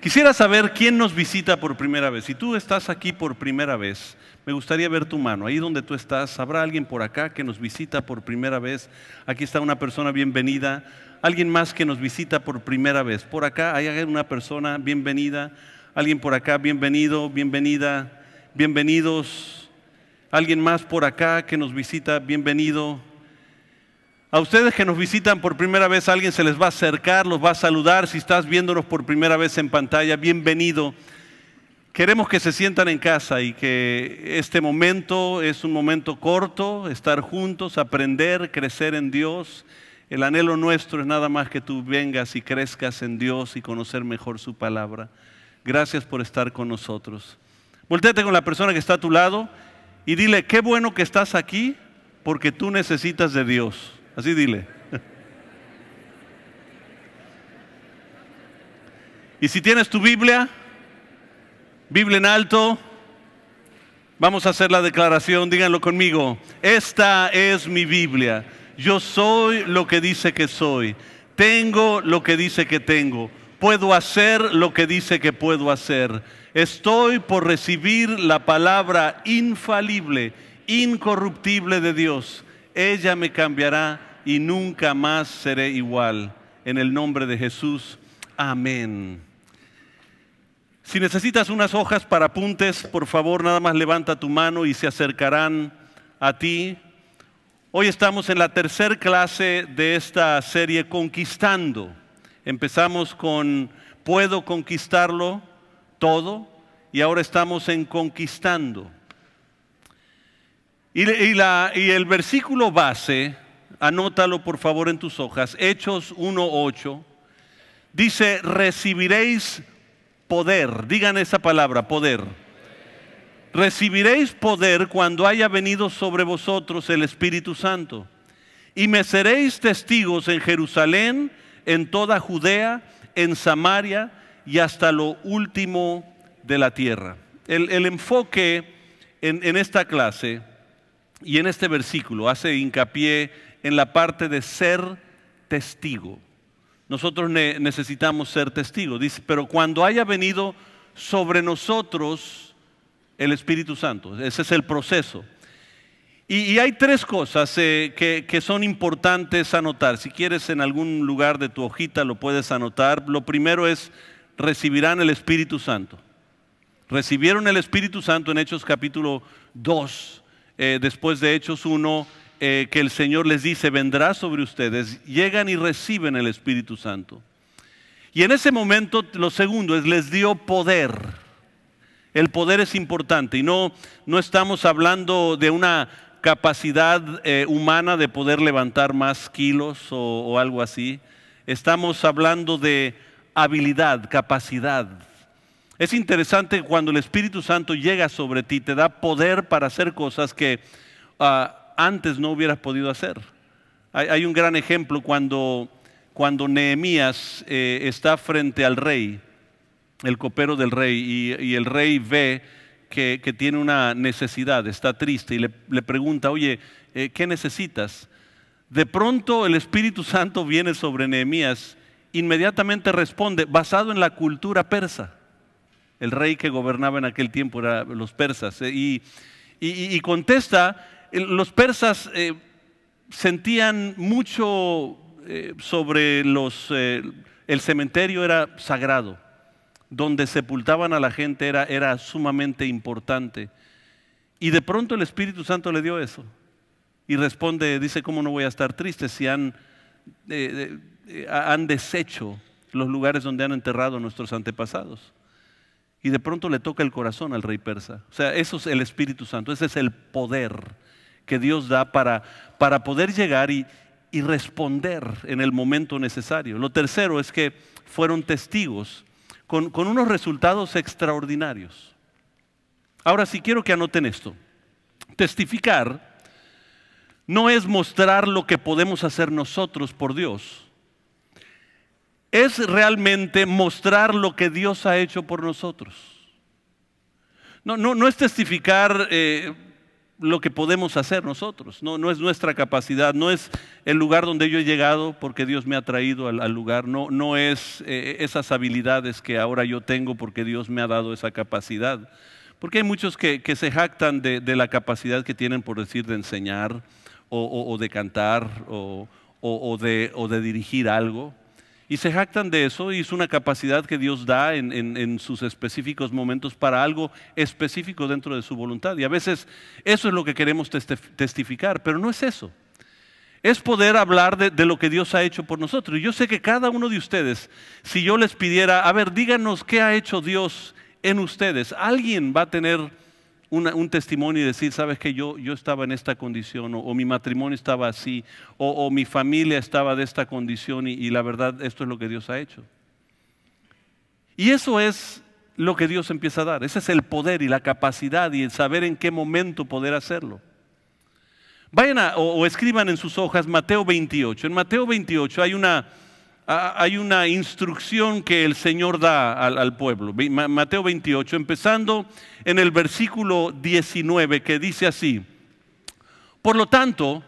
Quisiera saber quién nos visita por primera vez. Si tú estás aquí por primera vez, me gustaría ver tu mano. Ahí donde tú estás, ¿habrá alguien por acá que nos visita por primera vez? Aquí está una persona bienvenida. Alguien más que nos visita por primera vez. Por acá hay una persona bienvenida. Alguien por acá, bienvenido, bienvenida, bienvenidos. Alguien más por acá que nos visita, bienvenido. A ustedes que nos visitan por primera vez, alguien se les va a acercar, los va a saludar. Si estás viéndonos por primera vez en pantalla, bienvenido. Queremos que se sientan en casa y que este momento es un momento corto, estar juntos, aprender, crecer en Dios. El anhelo nuestro es nada más que tú vengas y crezcas en Dios y conocer mejor su palabra. Gracias por estar con nosotros. Voltéate con la persona que está a tu lado y dile, qué bueno que estás aquí porque tú necesitas de Dios. Así dile. Y si tienes tu Biblia, Biblia en alto, vamos a hacer la declaración, díganlo conmigo. Esta es mi Biblia. Yo soy lo que dice que soy. Tengo lo que dice que tengo. Puedo hacer lo que dice que puedo hacer. Estoy por recibir la palabra infalible, incorruptible de Dios. Ella me cambiará y nunca más seré igual. En el nombre de Jesús, amén. Si necesitas unas hojas para apuntes, por favor, nada más levanta tu mano y se acercarán a ti. Hoy estamos en la tercera clase de esta serie, Conquistando. Empezamos con ¿puedo conquistarlo todo? Y ahora estamos en Conquistando. Y el versículo base, anótalo por favor en tus hojas, Hechos 1:8, dice, recibiréis poder. Digan esa palabra, poder. Recibiréis poder cuando haya venido sobre vosotros el Espíritu Santo. Y me seréis testigos en Jerusalén, en toda Judea, en Samaria y hasta lo último de la tierra. El enfoque en esta clase y en este versículo hace hincapié en la parte de ser testigo. Nosotros necesitamos ser testigos. Dice, pero cuando haya venido sobre nosotros el Espíritu Santo. Ese es el proceso. Y hay tres cosas que son importantes anotar. Si quieres en algún lugar de tu hojita lo puedes anotar. Lo primero es, recibirán el Espíritu Santo. Recibieron el Espíritu Santo en Hechos capítulo 2. Después de Hechos 1, que el Señor les dice, vendrá sobre ustedes. Llegan y reciben el Espíritu Santo. Y en ese momento, lo segundo es, les dio poder. El poder es importante y no estamos hablando de una capacidad humana de poder levantar más kilos o algo así. Estamos hablando de habilidad, capacidad. Es interesante cuando el Espíritu Santo llega sobre ti, te da poder para hacer cosas que antes no hubieras podido hacer. Hay un gran ejemplo cuando Nehemías está frente al rey, el copero del rey, y el rey ve que tiene una necesidad, está triste y le pregunta, oye, ¿qué necesitas? De pronto el Espíritu Santo viene sobre Nehemías, inmediatamente responde, basado en la cultura persa. El rey que gobernaba en aquel tiempo era los persas, y contesta, los persas sentían mucho sobre el cementerio era sagrado. Donde sepultaban a la gente era sumamente importante. Y de pronto el Espíritu Santo le dio eso. Y responde, dice, ¿cómo no voy a estar triste si han deshecho los lugares donde han enterrado a nuestros antepasados? Y de pronto le toca el corazón al rey persa. O sea, eso es el Espíritu Santo, ese es el poder que Dios da para poder llegar y responder en el momento necesario. Lo tercero es que fueron testigos con unos resultados extraordinarios. Ahora sí quiero que anoten esto. Testificar no es mostrar lo que podemos hacer nosotros por Dios. Es realmente mostrar lo que Dios ha hecho por nosotros. No es testificar lo que podemos hacer nosotros, no es nuestra capacidad, no es el lugar donde yo he llegado porque Dios me ha traído al lugar, no es esas habilidades que ahora yo tengo porque Dios me ha dado esa capacidad. Porque hay muchos que se jactan de la capacidad que tienen, por decir, de enseñar o de cantar o de dirigir algo. Y se jactan de eso, y es una capacidad que Dios da en sus específicos momentos para algo específico dentro de su voluntad. Y a veces eso es lo que queremos testificar, pero no es eso. Es poder hablar de lo que Dios ha hecho por nosotros. Y yo sé que cada uno de ustedes, si yo les pidiera, a ver, díganos qué ha hecho Dios en ustedes, alguien va a tener un testimonio y decir, sabes que yo estaba en esta condición, o mi matrimonio estaba así, o mi familia estaba de esta condición, y la verdad, esto es lo que Dios ha hecho. Y eso es lo que Dios empieza a dar. Ese es el poder y la capacidad y el saber en qué momento poder hacerlo. Vayan o escriban en sus hojas Mateo 28. En Mateo 28 hay una instrucción que el Señor da al pueblo. Mateo 28, empezando en el versículo 19, que dice así: por lo tanto,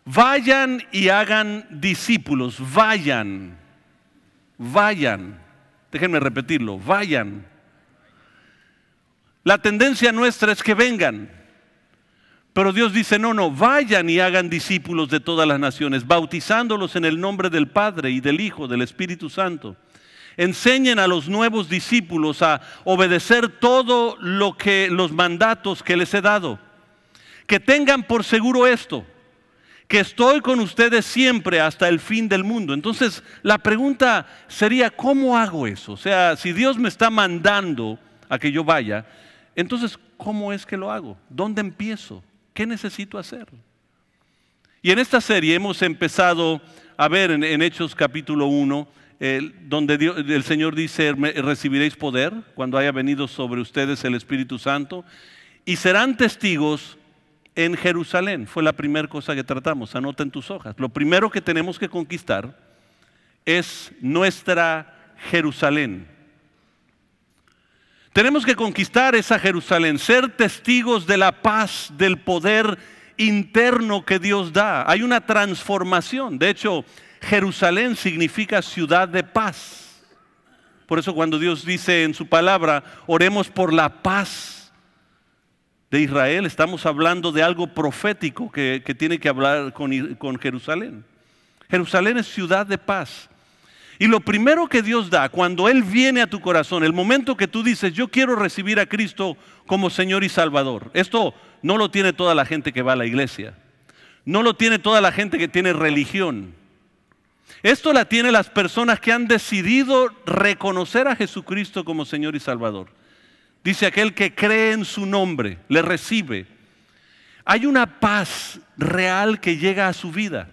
vayan y hagan discípulos. Vayan. Déjenme repetirlo, vayan. La tendencia nuestra es que vengan. Pero Dios dice, no, vayan y hagan discípulos de todas las naciones, bautizándolos en el nombre del Padre y del Hijo, del Espíritu Santo. Enseñen a los nuevos discípulos a obedecer todo los mandatos que les he dado. Que tengan por seguro esto, que estoy con ustedes siempre hasta el fin del mundo. Entonces, la pregunta sería, ¿cómo hago eso? O sea, si Dios me está mandando a que yo vaya, entonces, ¿cómo es que lo hago? ¿Dónde empiezo? ¿Qué necesito hacer? Y en esta serie hemos empezado a ver en Hechos capítulo 1, donde el Señor dice, recibiréis poder cuando haya venido sobre ustedes el Espíritu Santo, y serán testigos en Jerusalén. Fue la primera cosa que tratamos, anota en tus hojas. Lo primero que tenemos que conquistar es nuestra Jerusalén. Tenemos que conquistar esa Jerusalén, ser testigos de la paz, del poder interno que Dios da. Hay una transformación. De hecho, Jerusalén significa ciudad de paz. Por eso cuando Dios dice en su palabra, oremos por la paz de Israel, estamos hablando de algo profético que tiene que hablar con Jerusalén. Jerusalén es ciudad de paz. Y lo primero que Dios da cuando Él viene a tu corazón, el momento que tú dices, yo quiero recibir a Cristo como Señor y Salvador. Esto no lo tiene toda la gente que va a la iglesia. No lo tiene toda la gente que tiene religión. Esto la tiene las personas que han decidido reconocer a Jesucristo como Señor y Salvador. Dice aquel que cree en su nombre, le recibe. Hay una paz real que llega a su vida.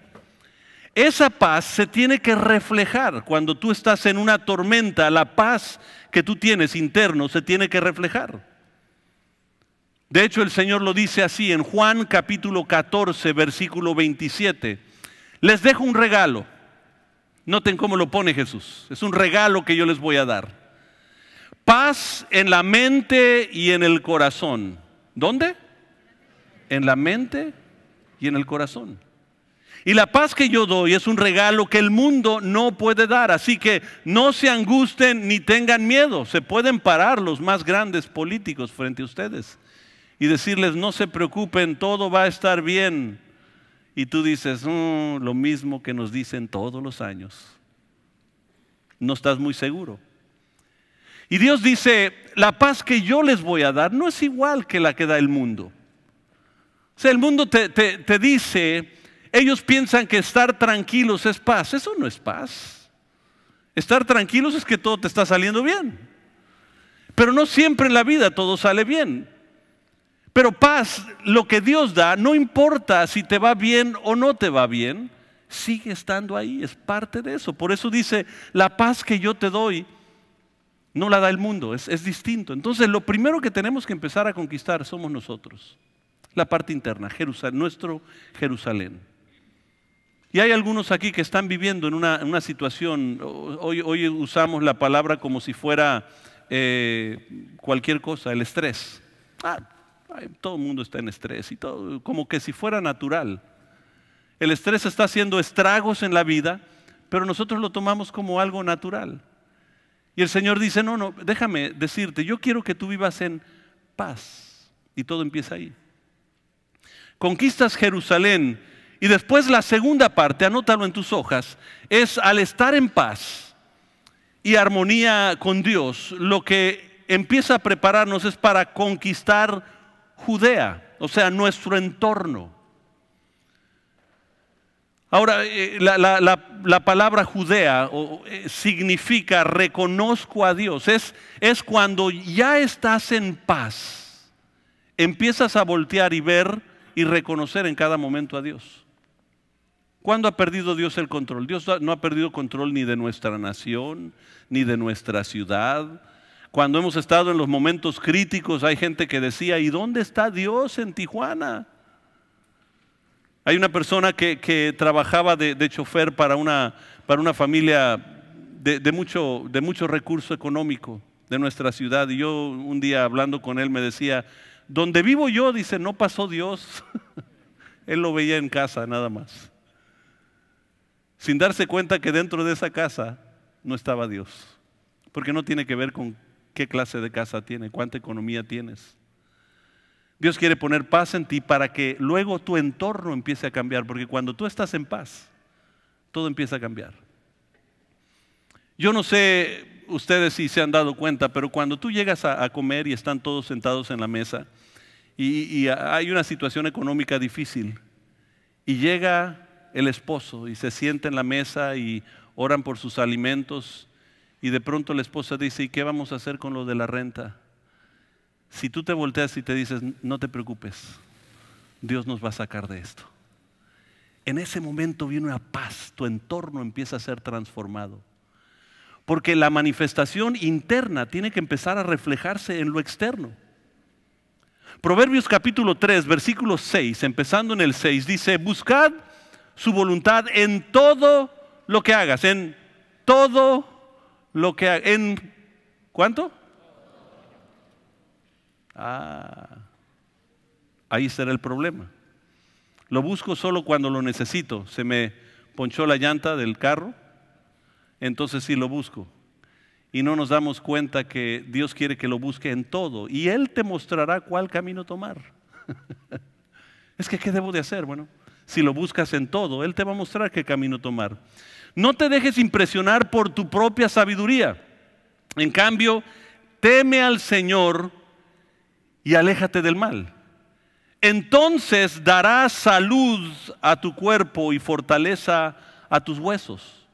Esa paz se tiene que reflejar cuando tú estás en una tormenta. La paz que tú tienes interno se tiene que reflejar. De hecho, el Señor lo dice así en Juan capítulo 14, versículo 27. Les dejo un regalo. Noten cómo lo pone Jesús. Es un regalo que yo les voy a dar. Paz en la mente y en el corazón. ¿Dónde? En la mente y en el corazón. Y la paz que yo doy es un regalo que el mundo no puede dar. Así que no se angustien ni tengan miedo. Se pueden parar los más grandes políticos frente a ustedes y decirles, no se preocupen, todo va a estar bien. Y tú dices, lo mismo que nos dicen todos los años. No estás muy seguro. Y Dios dice, la paz que yo les voy a dar no es igual que la que da el mundo. O sea, el mundo te dice, ellos piensan que estar tranquilos es paz. Eso no es paz. Estar tranquilos es que todo te está saliendo bien. Pero no siempre en la vida todo sale bien. Pero paz, lo que Dios da, no importa si te va bien o no te va bien, sigue estando ahí, es parte de eso. Por eso dice, la paz que yo te doy, no la da el mundo, es distinto. Entonces lo primero que tenemos que empezar a conquistar somos nosotros. La parte interna, Jerusalén, nuestro Jerusalén. Y hay algunos aquí que están viviendo en una situación, hoy usamos la palabra como si fuera cualquier cosa, el estrés. todo el mundo está en estrés y todo, como que si fuera natural. El estrés está haciendo estragos en la vida, pero nosotros lo tomamos como algo natural. Y el Señor dice, no, déjame decirte, yo quiero que tú vivas en paz. Y todo empieza ahí. Conquistas Jerusalén y después la segunda parte, anótalo en tus hojas, es al estar en paz y armonía con Dios, lo que empieza a prepararnos es para conquistar Judea, o sea, nuestro entorno. Ahora, la palabra Judea significa reconozco a Dios. Es cuando ya estás en paz, empiezas a voltear y ver y reconocer en cada momento a Dios. ¿Cuándo ha perdido Dios el control? Dios no ha perdido control ni de nuestra nación, ni de nuestra ciudad. Cuando hemos estado en los momentos críticos, hay gente que decía, ¿y dónde está Dios en Tijuana? Hay una persona que trabajaba de chofer para una familia de mucho recurso económico de nuestra ciudad. Y yo un día hablando con él me decía, donde vivo yo, dice, no pasó Dios. Él lo veía en casa nada más. Sin darse cuenta que dentro de esa casa no estaba Dios. Porque no tiene que ver con qué clase de casa tiene, cuánta economía tienes. Dios quiere poner paz en ti para que luego tu entorno empiece a cambiar, porque cuando tú estás en paz, todo empieza a cambiar. Yo no sé ustedes si se han dado cuenta, pero cuando tú llegas a comer y están todos sentados en la mesa y hay una situación económica difícil y llega el esposo y se sienta en la mesa y oran por sus alimentos y de pronto la esposa dice, ¿y qué vamos a hacer con lo de la renta? Si tú te volteas y te dices, no te preocupes, Dios nos va a sacar de esto. En ese momento viene una paz, tu entorno empieza a ser transformado. Porque la manifestación interna tiene que empezar a reflejarse en lo externo. Proverbios capítulo 3, versículo 6, empezando en el 6, dice, buscad su voluntad en todo lo que hagas, en todo lo que hagas. ¿En cuánto? Ahí será el problema. Lo busco solo cuando lo necesito. Se me ponchó la llanta del carro, entonces sí lo busco. Y no nos damos cuenta que Dios quiere que lo busque en todo. Y Él te mostrará cuál camino tomar. Es que, ¿qué debo de hacer? Bueno, si lo buscas en todo, Él te va a mostrar qué camino tomar. No te dejes impresionar por tu propia sabiduría. En cambio, teme al Señor y aléjate del mal. Entonces darás salud a tu cuerpo y fortaleza a tus huesos.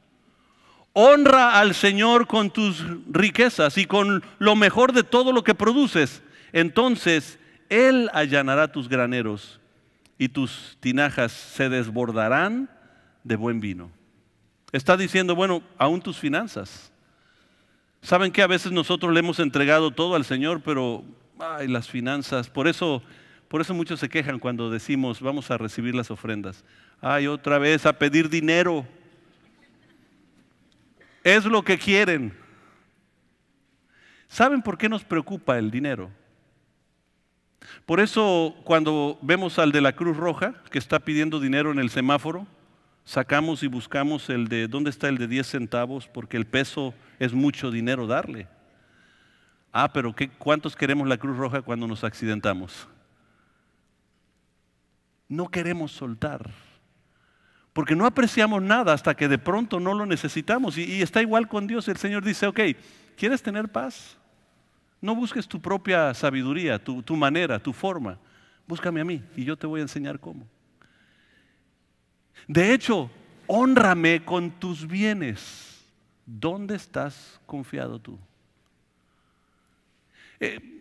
Honra al Señor con tus riquezas y con lo mejor de todo lo que produces. Entonces Él allanará tus graneros y tus tinajas se desbordarán de buen vino. Está diciendo, bueno, aún tus finanzas. ¿Saben que a veces nosotros le hemos entregado todo al Señor, pero las finanzas, por eso muchos se quejan cuando decimos vamos a recibir las ofrendas. Otra vez a pedir dinero. Es lo que quieren. ¿Saben por qué nos preocupa el dinero? Por eso cuando vemos al de la Cruz Roja que está pidiendo dinero en el semáforo, sacamos y buscamos el de, ¿dónde está el de 10 centavos? Porque el peso es mucho dinero darle. Pero ¿cuántos queremos la Cruz Roja cuando nos accidentamos? No queremos soltar, porque no apreciamos nada hasta que de pronto no lo necesitamos. Y está igual con Dios. El Señor dice, ok, ¿quieres tener paz? No busques tu propia sabiduría, tu manera, tu forma. Búscame a mí y yo te voy a enseñar cómo. De hecho, hónrame con tus bienes. ¿Dónde estás confiado tú?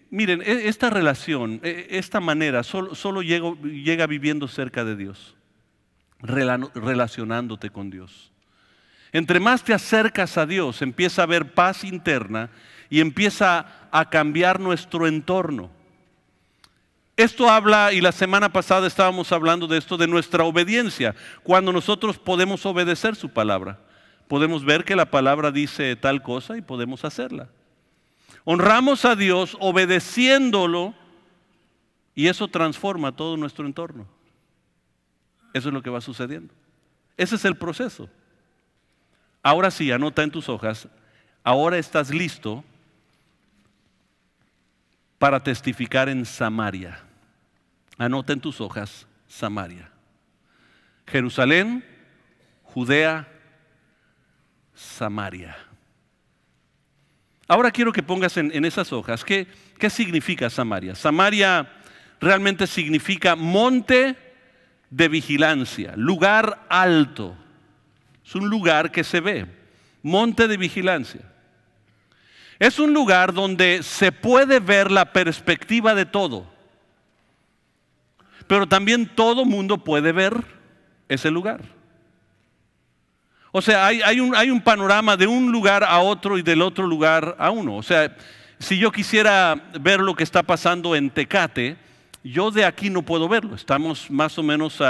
Miren, esta relación, esta manera, solo llega viviendo cerca de Dios, relacionándote con Dios. Entre más te acercas a Dios, empieza a haber paz interna y empieza a cambiar nuestro entorno. Esto habla, y la semana pasada estábamos hablando de esto, de nuestra obediencia, cuando nosotros podemos obedecer su palabra. Podemos ver que la palabra dice tal cosa y podemos hacerla. Honramos a Dios obedeciéndolo Y eso transforma todo nuestro entorno. Eso es lo que va sucediendo. Ese es el proceso. Ahora sí, anota en tus hojas, ahora estás listo para testificar en Samaria. Anota en tus hojas, Samaria. Jerusalén, Judea, Samaria. Ahora quiero que pongas en esas hojas, ¿qué significa Samaria? Samaria realmente significa monte de vigilancia, lugar alto. Es un lugar que se ve, monte de vigilancia. Es un lugar donde se puede ver la perspectiva de todo. Pero también todo mundo puede ver ese lugar. O sea, hay un panorama de un lugar a otro y del otro lugar a uno. O sea, si yo quisiera ver lo que está pasando en Tecate, yo de aquí no puedo verlo. Estamos más o menos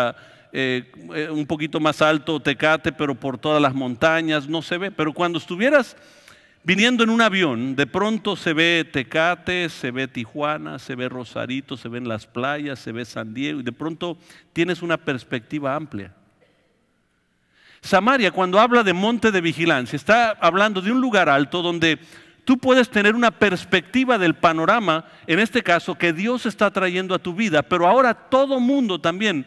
un poquito más alto Tecate, pero por todas las montañas no se ve. Pero cuando estuvieras viniendo en un avión, de pronto se ve Tecate, se ve Tijuana, se ve Rosarito, se ven las playas, se ve San Diego, y de pronto tienes una perspectiva amplia. Samaria, cuando habla de monte de vigilancia, está hablando de un lugar alto donde tú puedes tener una perspectiva del panorama, en este caso, que Dios está trayendo a tu vida, pero ahora todo mundo también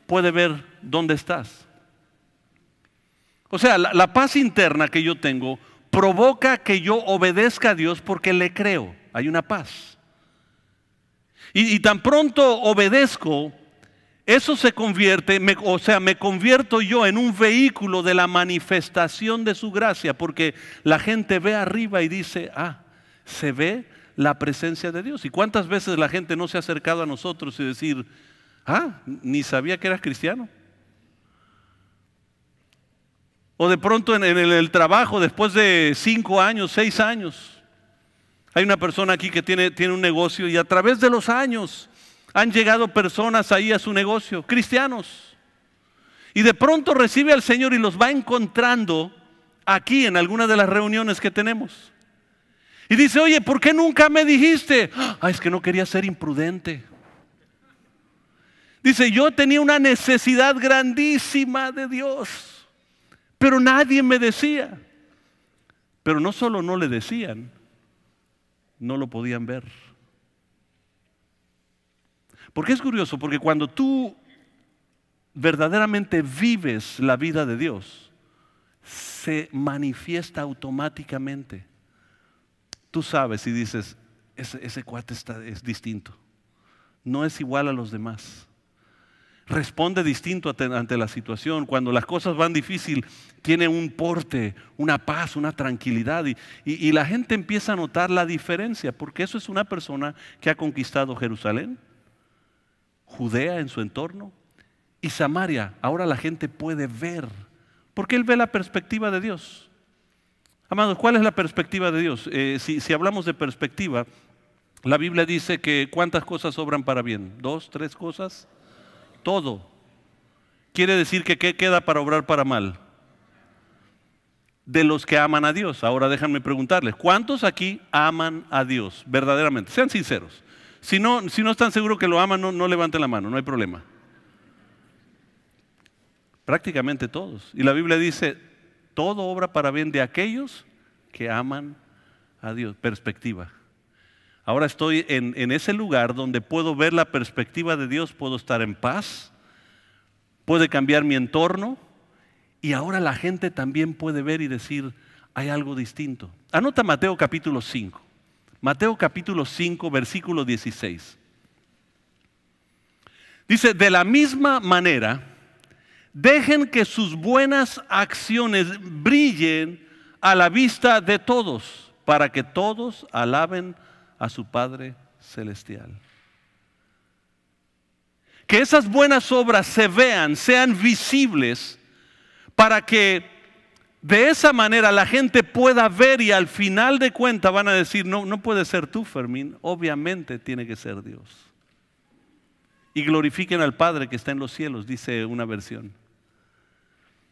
puede ver dónde estás. O sea, la paz interna que yo tengo provoca que yo obedezca a Dios porque le creo. Hay una paz. Y tan pronto obedezco, eso se convierte, me convierto yo en un vehículo de la manifestación de su gracia, porque la gente ve arriba y dice, se ve la presencia de Dios. ¿Y cuántas veces la gente no se ha acercado a nosotros y decir, ni sabía que eras cristiano? O de pronto en el trabajo, después de 5 años, 6 años, hay una persona aquí que tiene un negocio y a través de los años han llegado personas ahí a su negocio, cristianos. Y de pronto recibe al Señor y los va encontrando aquí en alguna de las reuniones que tenemos. Y dice, oye, ¿por qué nunca me dijiste? Es que no quería ser imprudente. Dice, yo tenía una necesidad grandísima de Dios, pero nadie me decía. Pero no solo no le decían, no lo podían ver. Porque es curioso, porque cuando tú verdaderamente vives la vida de Dios, se manifiesta automáticamente. Tú sabes y dices, ese cuate es distinto, no es igual a los demás. Responde distinto ante la situación. Cuando las cosas van difícil, tiene un porte, una paz, una tranquilidad. Y la gente empieza a notar la diferencia, porque eso es una persona que ha conquistado Jerusalén, Judea en su entorno y Samaria. Ahora la gente puede ver, porque él ve la perspectiva de Dios. Amados, ¿cuál es la perspectiva de Dios? Si hablamos de perspectiva, la Biblia dice que ¿cuántas cosas obran para bien? 2, 3 cosas. Todo. Quiere decir que ¿qué queda para obrar para mal? De los que aman a Dios. Ahora déjenme preguntarles, ¿cuántos aquí aman a Dios verdaderamente? Sean sinceros. Si no están seguros que lo aman, no levanten la mano, no hay problema. Prácticamente todos. Y la Biblia dice, todo obra para bien de aquellos que aman a Dios. Perspectiva. Ahora estoy en ese lugar donde puedo ver la perspectiva de Dios, puedo estar en paz, puede cambiar mi entorno y ahora la gente también puede ver y decir, hay algo distinto. Anota Mateo capítulo 5. Mateo capítulo 5, versículo 16. Dice, de la misma manera, dejen que sus buenas acciones brillen a la vista de todos, para que todos alaben a su Padre Celestial. Que esas buenas obras se vean, sean visibles, para que de esa manera la gente pueda ver y al final de cuentas van a decir, no puede ser tú, Fermín, obviamente tiene que ser Dios. Y glorifiquen al Padre que está en los cielos, dice una versión.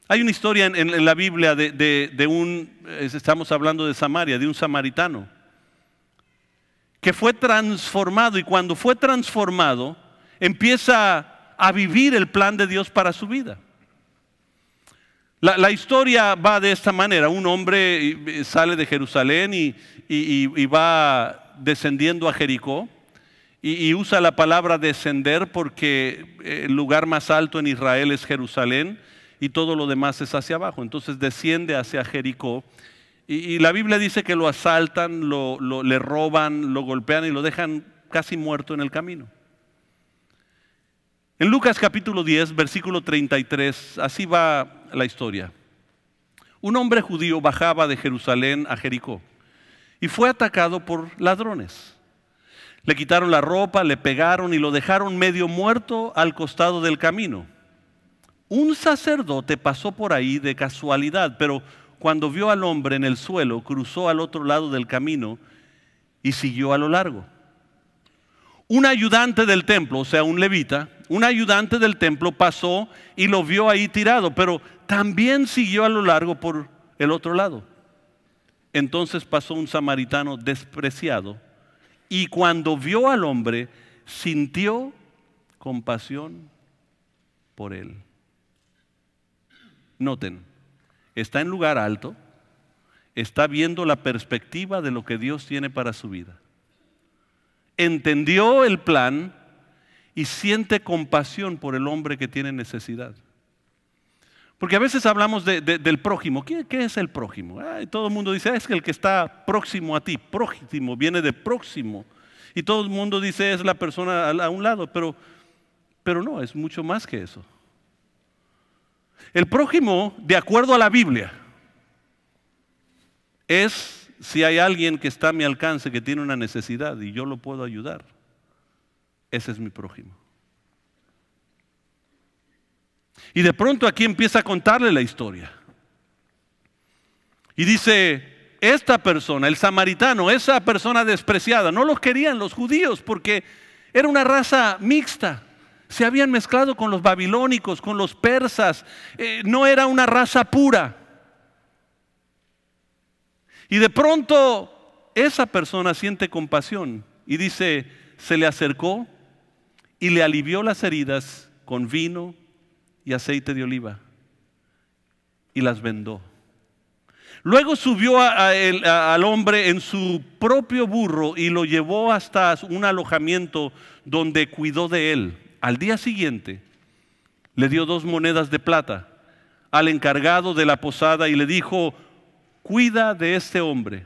Hay una historia en la Biblia estamos hablando de Samaria, de un samaritano, que fue transformado, y cuando fue transformado, empieza a vivir el plan de Dios para su vida. La historia va de esta manera. Un hombre sale de Jerusalén y va descendiendo a Jericó, y usa la palabra descender porque el lugar más alto en Israel es Jerusalén y todo lo demás es hacia abajo. Entonces desciende hacia Jericó, y la Biblia dice que lo asaltan, le roban, lo golpean y lo dejan casi muerto en el camino. En Lucas capítulo 10, versículo 33, así va la historia. Un hombre judío bajaba de Jerusalén a Jericó y fue atacado por ladrones. Le quitaron la ropa, le pegaron y lo dejaron medio muerto al costado del camino. Un sacerdote pasó por ahí de casualidad, pero cuando vio al hombre en el suelo, cruzó al otro lado del camino y siguió a lo largo. Un ayudante del templo, o sea, un levita, un ayudante del templo pasó y lo vio ahí tirado, pero también siguió a lo largo por el otro lado. Entonces pasó un samaritano despreciado, y cuando vio al hombre, sintió compasión por él. Noten, está en lugar alto, está viendo la perspectiva de lo que Dios tiene para su vida. Entendió el plan y siente compasión por el hombre que tiene necesidad. Porque a veces hablamos del prójimo. ¿Qué es el prójimo? Todo el mundo dice, es que el que está próximo a ti. Próximo viene de próximo. Y todo el mundo dice, es la persona a un lado. Pero no, es mucho más que eso. El prójimo, de acuerdo a la Biblia, es si hay alguien que está a mi alcance, que tiene una necesidad y yo lo puedo ayudar. Ese es mi prójimo. Y de pronto aquí empieza a contarle la historia. Y dice, esta persona, el samaritano, esa persona despreciada, no los querían los judíos porque era una raza mixta. Se habían mezclado con los babilónicos, con los persas. No era una raza pura. Y de pronto esa persona siente compasión y dice, se le acercó y le alivió las heridas con vino y aceite de oliva y las vendó. Luego subió al hombre en su propio burro y lo llevó hasta un alojamiento donde cuidó de él. Al día siguiente le dio 2 monedas de plata al encargado de la posada y le dijo, cuida de este hombre.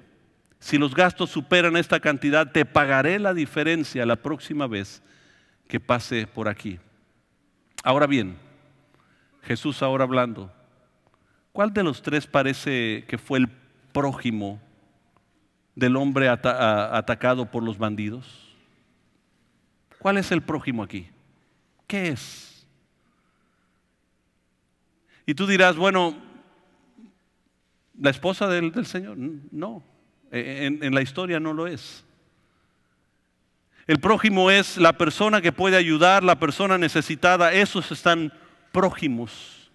Si los gastos superan esta cantidad, te pagaré la diferencia la próxima vez que pase por aquí. Ahora bien, Jesús ahora hablando, ¿cuál de los 3 parece que fue el prójimo del hombre atacado por los bandidos? ¿Cuál es el prójimo aquí? ¿Qué es? Y tú dirás, bueno, ¿la esposa del Señor? No, en la historia no lo es. El prójimo es la persona que puede ayudar, la persona necesitada. Esos están prójimos,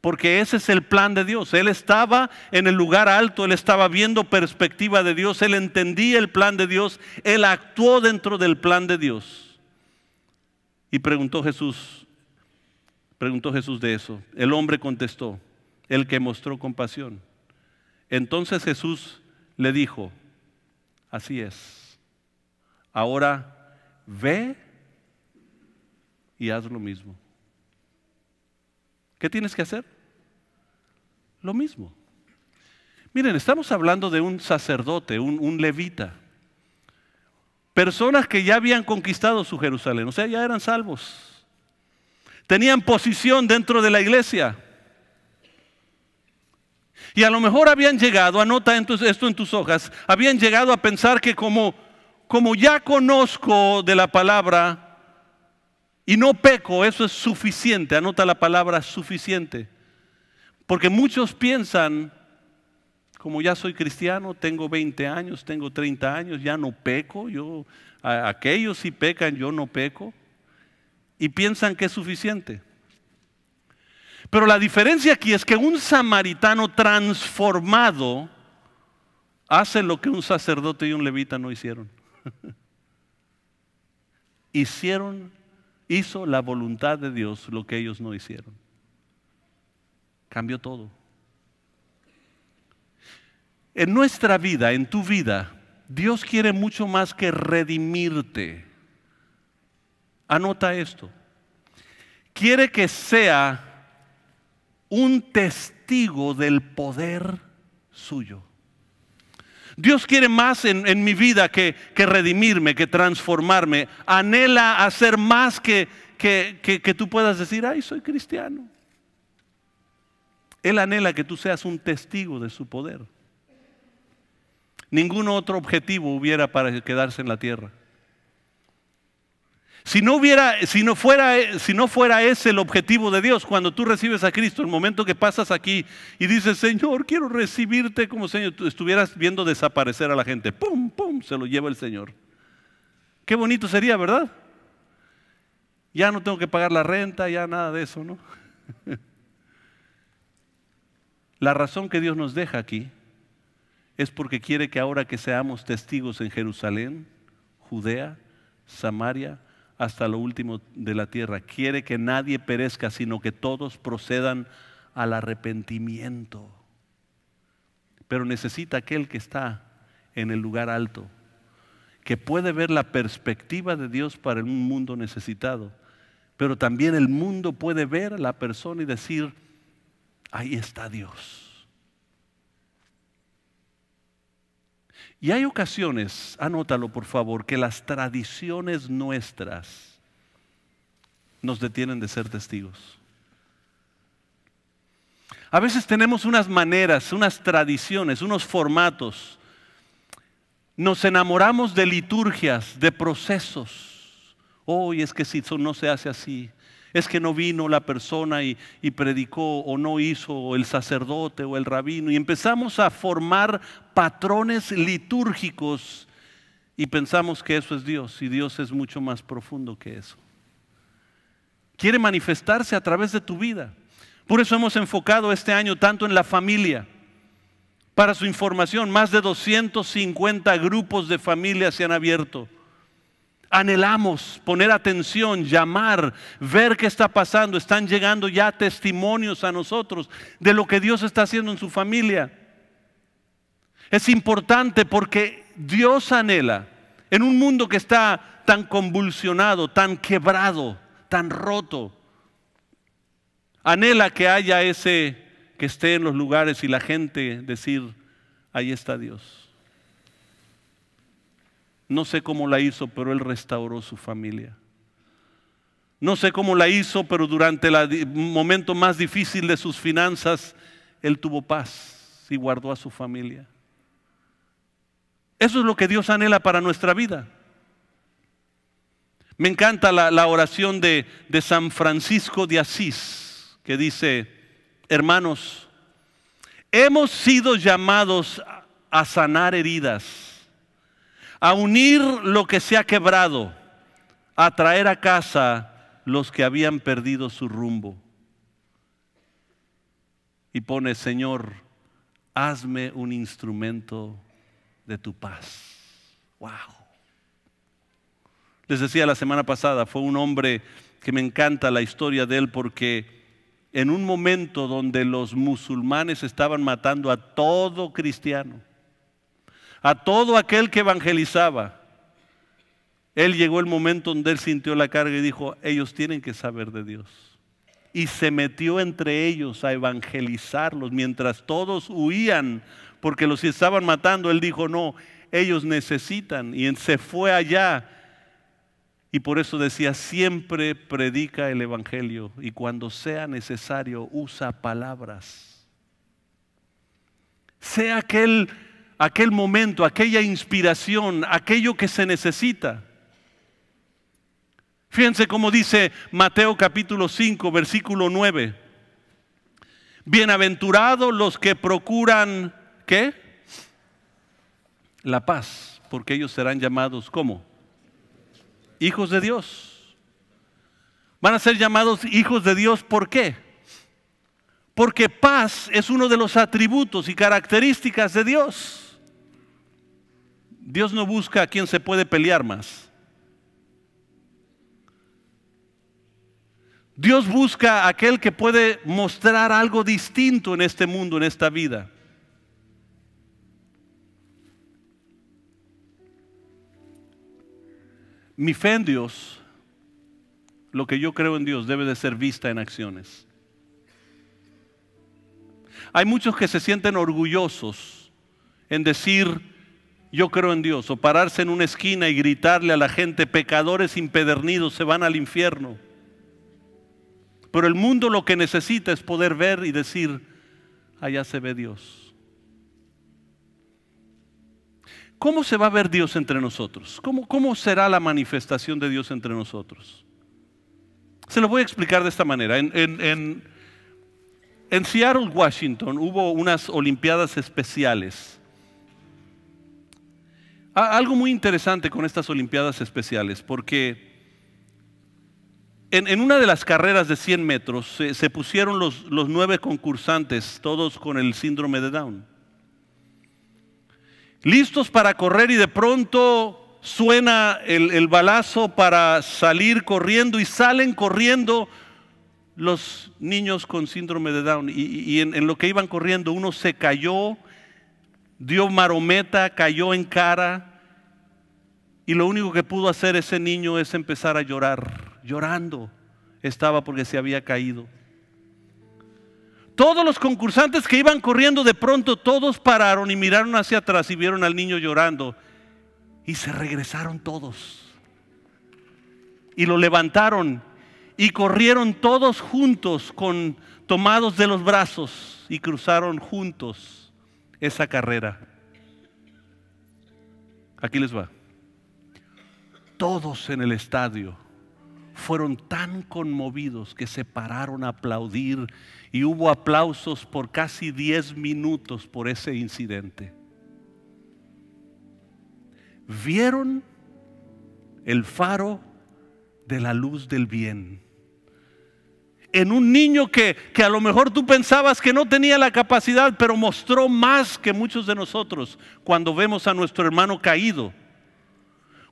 porque ese es el plan de Dios. Él estaba en el lugar alto, él estaba viendo perspectiva de Dios, él entendía el plan de Dios, él actuó dentro del plan de Dios. Y preguntó Jesús de eso. El hombre contestó, el que mostró compasión. Entonces Jesús le dijo, así es, ahora ve y haz lo mismo. ¿Qué tienes que hacer? Lo mismo. Miren, estamos hablando de un sacerdote, un levita. Personas que ya habían conquistado su Jerusalén, o sea, ya eran salvos. Tenían posición dentro de la iglesia. Y a lo mejor habían llegado, anota esto en tus hojas, habían llegado a pensar que como ya conozco de la palabra y no peco, eso es suficiente. Anota la palabra suficiente. Porque muchos piensan, como ya soy cristiano, tengo 20 años, tengo 30 años, ya no peco, aquellos sí pecan, yo no peco. Y piensan que es suficiente. Pero la diferencia aquí es que un samaritano transformado hace lo que un sacerdote y un levita no hicieron. Hizo la voluntad de Dios lo que ellos no hicieron. Cambió todo. En nuestra vida, en tu vida, Dios quiere mucho más que redimirte. Anota esto. Quiere que sea un testigo del poder suyo. Dios quiere más en mi vida que redimirme, que transformarme. Anhela hacer más que tú puedas decir, ay, soy cristiano. Él anhela que tú seas un testigo de su poder. Ningún otro objetivo hubiera para quedarse en la tierra. Si no fuera ese el objetivo de Dios, cuando tú recibes a Cristo, el momento que pasas aquí y dices, Señor, quiero recibirte como Señor, tú estuvieras viendo desaparecer a la gente. ¡Pum, pum! Se lo lleva el Señor. Qué bonito sería, ¿verdad? Ya no tengo que pagar la renta, ya nada de eso, ¿no? La razón que Dios nos deja aquí es porque quiere que ahora que seamos testigos en Jerusalén, Judea, Samaria, hasta lo último de la tierra. Quiere que nadie perezca, sino que todos procedan al arrepentimiento. Pero necesita aquel que está en el lugar alto, que puede ver la perspectiva de Dios para un mundo necesitado. Pero también el mundo puede ver a la persona y decir, ahí está Dios. Y hay ocasiones, anótalo por favor, que las tradiciones nuestras nos detienen de ser testigos. A veces tenemos unas maneras, unas tradiciones, unos formatos. Nos enamoramos de liturgias, de procesos. Y es que si eso no se hace así. Es que no vino la persona y predicó, o no hizo el sacerdote o el rabino. Y empezamos a formar patrones litúrgicos y pensamos que eso es Dios. Y Dios es mucho más profundo que eso. Quiere manifestarse a través de tu vida. Por eso hemos enfocado este año tanto en la familia. Para su información, más de 250 grupos de familias se han abierto. Anhelamos poner atención, llamar, ver qué está pasando. Están llegando ya testimonios a nosotros de lo que Dios está haciendo en su familia. Es importante porque Dios anhela, en un mundo que está tan convulsionado, tan quebrado, tan roto, anhela que haya ese que esté en los lugares y la gente decir, ahí está Dios. No sé cómo la hizo, pero Él restauró su familia. No sé cómo la hizo, pero durante el momento más difícil de sus finanzas, Él tuvo paz y guardó a su familia. Eso es lo que Dios anhela para nuestra vida. Me encanta la oración de San Francisco de Asís, que dice, hermanos, hemos sido llamados a sanar heridas, a unir lo que se ha quebrado, a traer a casa los que habían perdido su rumbo. Y pone, Señor, hazme un instrumento de tu paz. Wow. Les decía la semana pasada, fue un hombre que me encanta la historia de él porque en un momento donde los musulmanes estaban matando a todo cristiano, a todo aquel que evangelizaba, él llegó el momento donde él sintió la carga y dijo, ellos tienen que saber de Dios. Y se metió entre ellos a evangelizarlos mientras todos huían porque los estaban matando. Él dijo, no, ellos necesitan, y se fue allá. Y por eso decía, siempre predica el evangelio y cuando sea necesario usa palabras. Sea aquel momento, aquella inspiración, aquello que se necesita. Fíjense cómo dice Mateo capítulo 5, versículo 9. Bienaventurados los que procuran, ¿qué? La paz, porque ellos serán llamados, ¿cómo? Hijos de Dios. Van a ser llamados hijos de Dios, ¿por qué? Porque paz es uno de los atributos y características de Dios. Dios no busca a quien se puede pelear más. Dios busca a aquel que puede mostrar algo distinto en este mundo, en esta vida. Mi fe en Dios, lo que yo creo en Dios, debe de ser vista en acciones. Hay muchos que se sienten orgullosos en decir, yo creo en Dios, o pararse en una esquina y gritarle a la gente, pecadores impedernidos se van al infierno. Pero el mundo lo que necesita es poder ver y decir, allá se ve Dios. ¿Cómo se va a ver Dios entre nosotros? ¿Cómo será la manifestación de Dios entre nosotros? Se lo voy a explicar de esta manera. En Seattle, Washington, hubo unas Olimpiadas especiales. Algo muy interesante con estas Olimpiadas especiales, porque en una de las carreras de 100 metros se pusieron los 9 concursantes, todos con el síndrome de Down, listos para correr, y de pronto suena el balazo para salir corriendo, y salen corriendo los niños con síndrome de Down. Y en lo que iban corriendo, uno se cayó, dio marometa, cayó en cara, y lo único que pudo hacer ese niño es empezar a llorar. Llorando estaba porque se había caído. Todos los concursantes que iban corriendo, de pronto todos pararon y miraron hacia atrás y vieron al niño llorando, y se regresaron todos y lo levantaron y corrieron todos juntos, tomados de los brazos, y cruzaron juntos esa carrera. Aquí les va. Todos en el estadio fueron tan conmovidos que se pararon a aplaudir, y hubo aplausos por casi 10 minutos por ese incidente. Vieron el faro de la luz del bien en un niño que a lo mejor tú pensabas que no tenía la capacidad, pero mostró más que muchos de nosotros cuando vemos a nuestro hermano caído.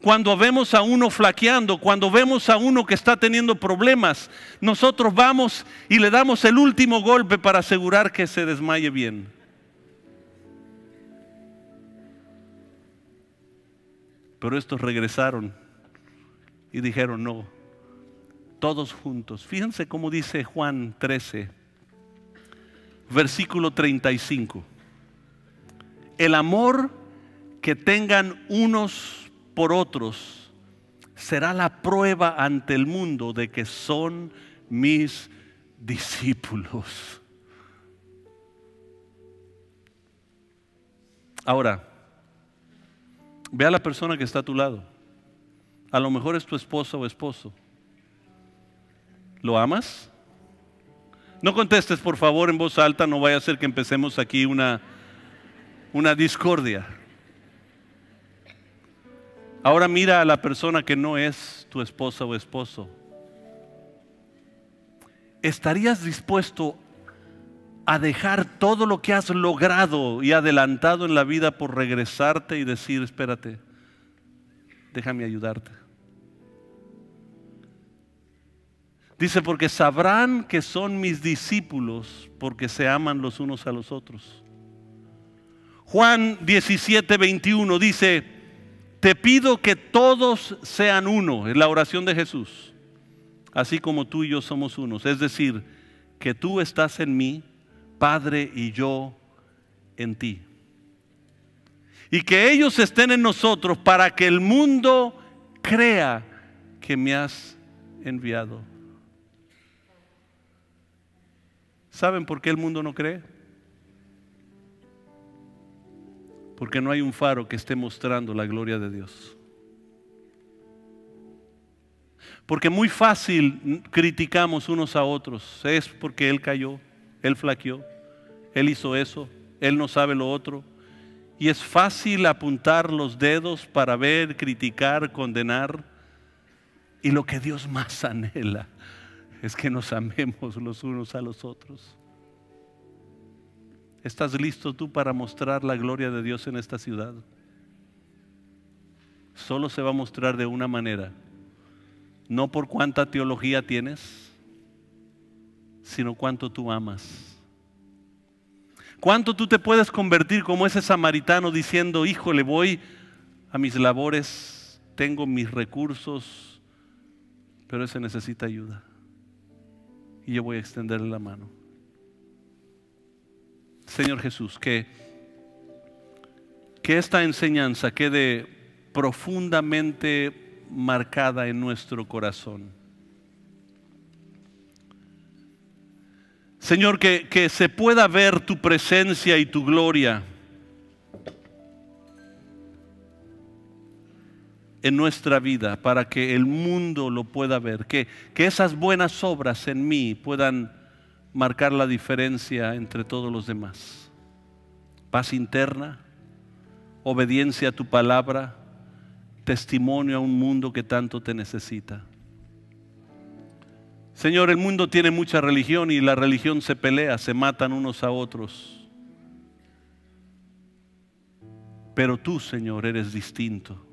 Cuando vemos a uno flaqueando, cuando vemos a uno que está teniendo problemas, nosotros vamos y le damos el último golpe para asegurar que se desmaye bien. Pero estos regresaron y dijeron no, todos juntos. Fíjense cómo dice Juan 13, versículo 35. El amor que tengan unos por otros será la prueba ante el mundo de que son mis discípulos. Ahora, ve a la persona que está a tu lado. A lo mejor es tu esposa o esposo. ¿Lo amas? No contestes, por favor, en voz alta, no vaya a ser que empecemos aquí una discordia. Ahora mira a la persona que no es tu esposa o esposo. ¿Estarías dispuesto a dejar todo lo que has logrado y adelantado en la vida por regresarte y decir, espérate, déjame ayudarte? Dice, porque sabrán que son mis discípulos porque se aman los unos a los otros. Juan 17:21 dice, te pido que todos sean uno. Es la oración de Jesús. Así como tú y yo somos unos. Es decir, que tú estás en mí, Padre, y yo en ti. Y que ellos estén en nosotros para que el mundo crea que me has enviado. ¿Saben por qué el mundo no cree? Porque no hay un faro que esté mostrando la gloria de Dios. Porque muy fácil criticamos unos a otros. Es porque él cayó, él flaqueó, él hizo eso, él no sabe lo otro. Y es fácil apuntar los dedos para ver, criticar, condenar. Y lo que Dios más anhela es que nos amemos los unos a los otros. ¿Estás listo tú para mostrar la gloria de Dios en esta ciudad? solo se va a mostrar de una manera, no por cuánta teología tienes, sino cuánto tú amas. Cuánto tú te puedes convertir como ese samaritano diciendo, híjole, voy a mis labores, tengo mis recursos, pero ese necesita ayuda. Y yo voy a extenderle la mano. Señor Jesús, que esta enseñanza quede profundamente marcada en nuestro corazón. Señor, que se pueda ver tu presencia y tu gloria en nuestra vida para que el mundo lo pueda ver. Que esas buenas obras en mí puedan marcar la diferencia entre todos los demás. Paz interna, obediencia a tu palabra, testimonio a un mundo que tanto te necesita. Señor, el mundo tiene mucha religión y la religión se pelea, se matan unos a otros. Pero tú, Señor, eres distinto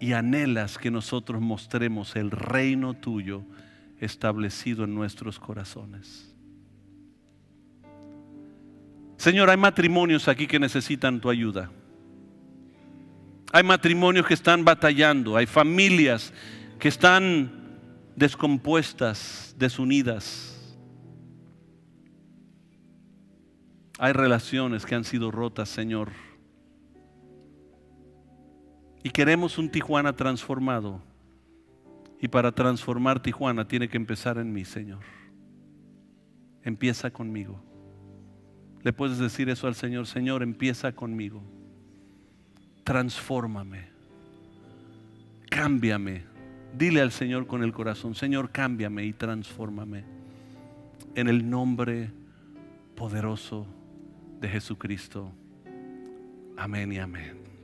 y anhelas que nosotros mostremos el reino tuyo establecido en nuestros corazones. Señor, hay matrimonios aquí que necesitan tu ayuda. Hay matrimonios que están batallando, hay familias que están descompuestas, desunidas. Hay relaciones que han sido rotas, Señor. Y queremos un Tijuana transformado. Y para transformar Tijuana tiene que empezar en mí, Señor. Empieza conmigo. Le puedes decir eso al Señor: Señor, empieza conmigo. Transfórmame. Cámbiame. Dile al Señor con el corazón: Señor, cámbiame y transfórmame. En el nombre poderoso de Jesucristo. Amén y amén.